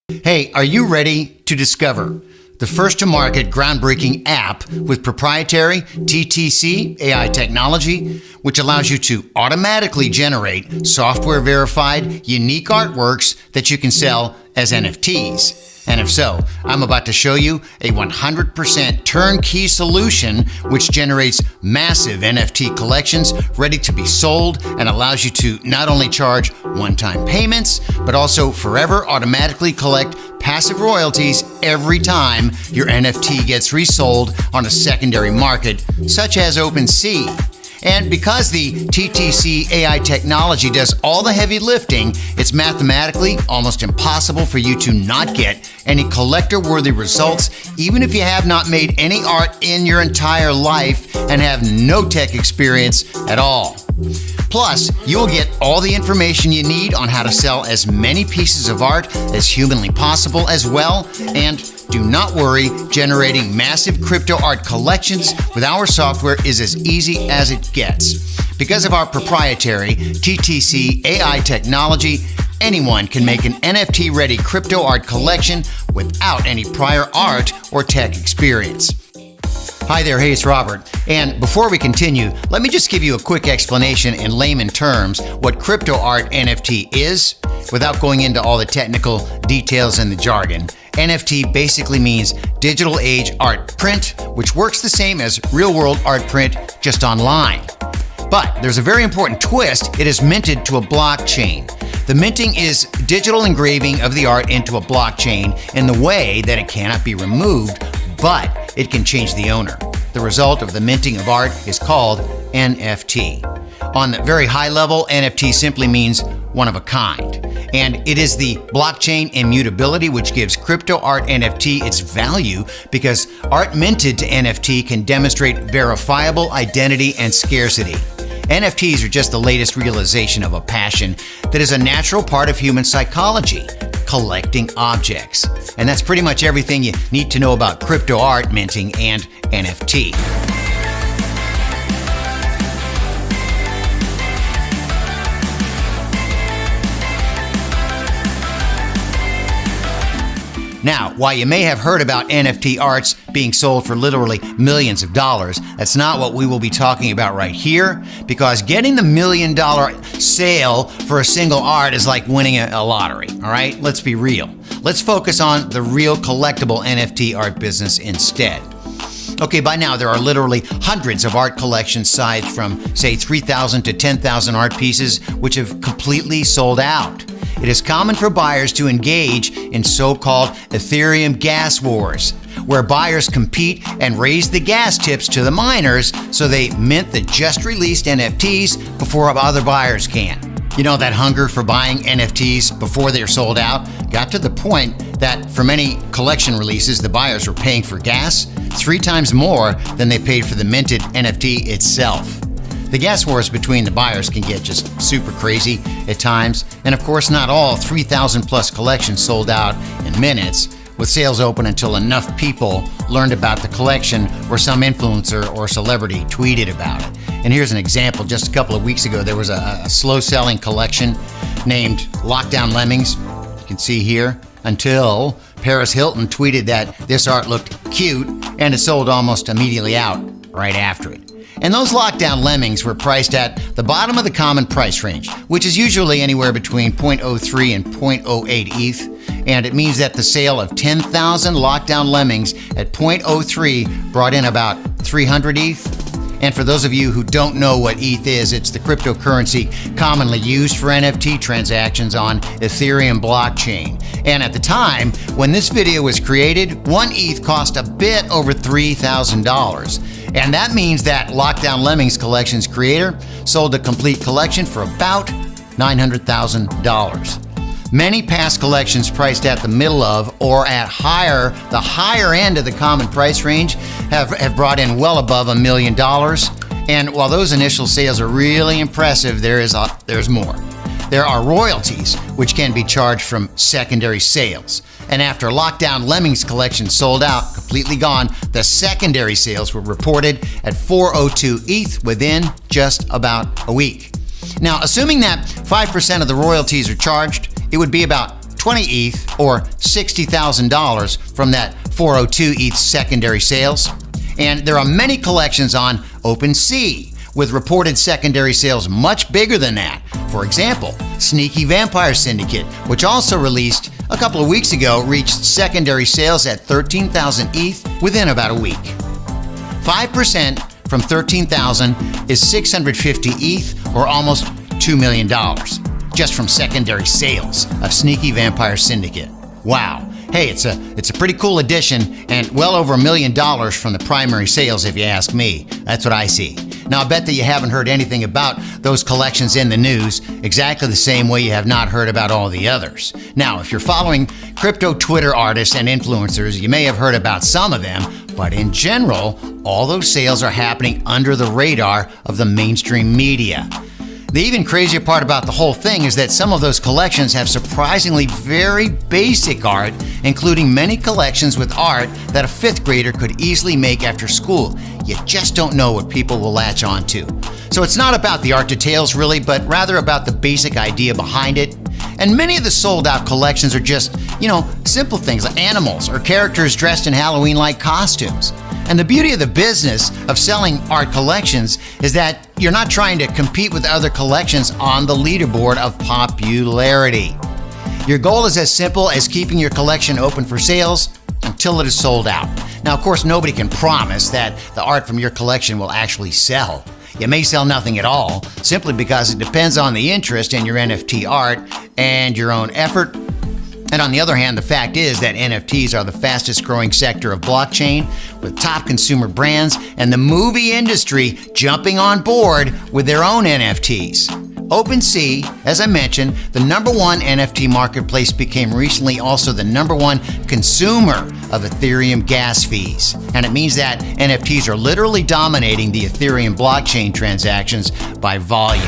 Hey, are you ready to discover the first-to-market groundbreaking app with proprietary TTC AI technology, which allows you to automatically generate software-verified, unique artworks that you can sell as NFTs? And if so, I'm about to show you a 100% turnkey solution which generates massive NFT collections ready to be sold and allows you to not only charge one-time payments, but also forever automatically collect passive royalties every time your NFT gets resold on a secondary market, such as OpenSea. And because the TTC AI technology does all the heavy lifting, it's mathematically almost impossible for you to not get any collector-worthy results, even if you have not made any art in your entire life and have no tech experience at all. Plus, you'll get all the information you need on how to sell as many pieces of art as humanly possible as well. And do not worry, generating massive crypto art collections with our software is as easy as it gets. Because of our proprietary TTC AI technology, anyone can make an NFT-ready crypto art collection without any prior art or tech experience. Hi there, hey, it's Robert. And before we continue, let me just give you a quick explanation in layman terms what crypto art NFT is, without going into all the technical details and the jargon. NFT basically means digital age art print, which works the same as real-world art print, just online. But there's a very important twist. It is minted to a blockchain. The minting is digital engraving of the art into a blockchain in the way that it cannot be removed, but it can change the owner. The result of the minting of art is called NFT. On the very high level, NFT simply means one of a kind. And it is the blockchain immutability which gives crypto art NFT its value, because art minted to NFT can demonstrate verifiable identity and scarcity. NFTs are just the latest realization of a passion that is a natural part of human psychology: collecting objects. And that's pretty much everything you need to know about crypto art minting and NFT. Now, while you may have heard about NFT arts being sold for literally millions of dollars, that's not what we will be talking about right here, because getting the $1 million sale for a single art is like winning a lottery, all right? Let's be real. Let's focus on the real collectible NFT art business instead. Okay, by now there are literally hundreds of art collections sized from, say, 3,000 to 10,000 art pieces, which have completely sold out. It is common for buyers to engage in so-called Ethereum gas wars, where buyers compete and raise the gas tips to the miners so they mint the just released NFTs before other buyers can. You know, that hunger for buying NFTs before they're sold out got to the point that for many collection releases, the buyers were paying for gas 3 times more than they paid for the minted NFT itself. The gas wars between the buyers can get just super crazy at times, and of course not all 3,000 plus collections sold out in minutes, with sales open until enough people learned about the collection or some influencer or celebrity tweeted about it. And here's an example. Just a couple of weeks ago, there was a slow-selling collection named Lockdown Lemmings, you can see here, until Paris Hilton tweeted that this art looked cute, and it sold almost immediately out right after it. And those Lockdown Lemmings were priced at the bottom of the common price range, which is usually anywhere between 0.03 and 0.08 ETH. And it means that the sale of 10,000 Lockdown Lemmings at 0.03 brought in about 300 ETH. And for those of you who don't know what ETH is, it's the cryptocurrency commonly used for NFT transactions on Ethereum blockchain. And at the time when this video was created, 1 ETH cost a bit over $3,000. And that means that Lockdown Lemmings Collection's creator sold a complete collection for about $900,000. Many past collections priced at the middle of or at the higher end of the common price range have brought in well above $1 million. And while those initial sales are really impressive, there's more. There are royalties, which can be charged from secondary sales. And after Lockdown Lemmings Collection sold out, completely gone, the secondary sales were reported at 402 ETH within just about a week. Now, assuming that 5% of the royalties are charged, it would be about 20 ETH or $60,000 from that 402 ETH secondary sales. And there are many collections on OpenSea with reported secondary sales much bigger than that. For example, Sneaky Vampire Syndicate, which also released a couple of weeks ago, reached secondary sales at 13,000 ETH within about a week. 5% from 13,000 is 650 ETH or almost $2 million just from secondary sales of Sneaky Vampire Syndicate. Wow. Hey, it's a pretty cool addition and well over $1 million from the primary sales if you ask me. That's what I see. Now, I bet that you haven't heard anything about those collections in the news exactly the same way you have not heard about all the others. Now, if you're following crypto Twitter artists and influencers, you may have heard about some of them, but in general, all those sales are happening under the radar of the mainstream media. The even crazier part about the whole thing is that some of those collections have surprisingly very basic art, including many collections with art that a fifth grader could easily make after school. You just don't know what people will latch on to. So it's not about the art details really, but rather about the basic idea behind it. And many of the sold out collections are just, simple things like animals or characters dressed in Halloween-like costumes. And the beauty of the business of selling art collections is that you're not trying to compete with other collections on the leaderboard of popularity. Your goal is as simple as keeping your collection open for sales until it is sold out. Now, of course, nobody can promise that the art from your collection will actually sell. You may sell nothing at all, simply because it depends on the interest in your NFT art and your own effort. And on the other hand, the fact is that NFTs are the fastest growing sector of blockchain, with top consumer brands and the movie industry jumping on board with their own NFTs. OpenSea, as I mentioned, the #1 NFT marketplace, became recently also the #1 consumer of Ethereum gas fees. And it means that NFTs are literally dominating the Ethereum blockchain transactions by volume.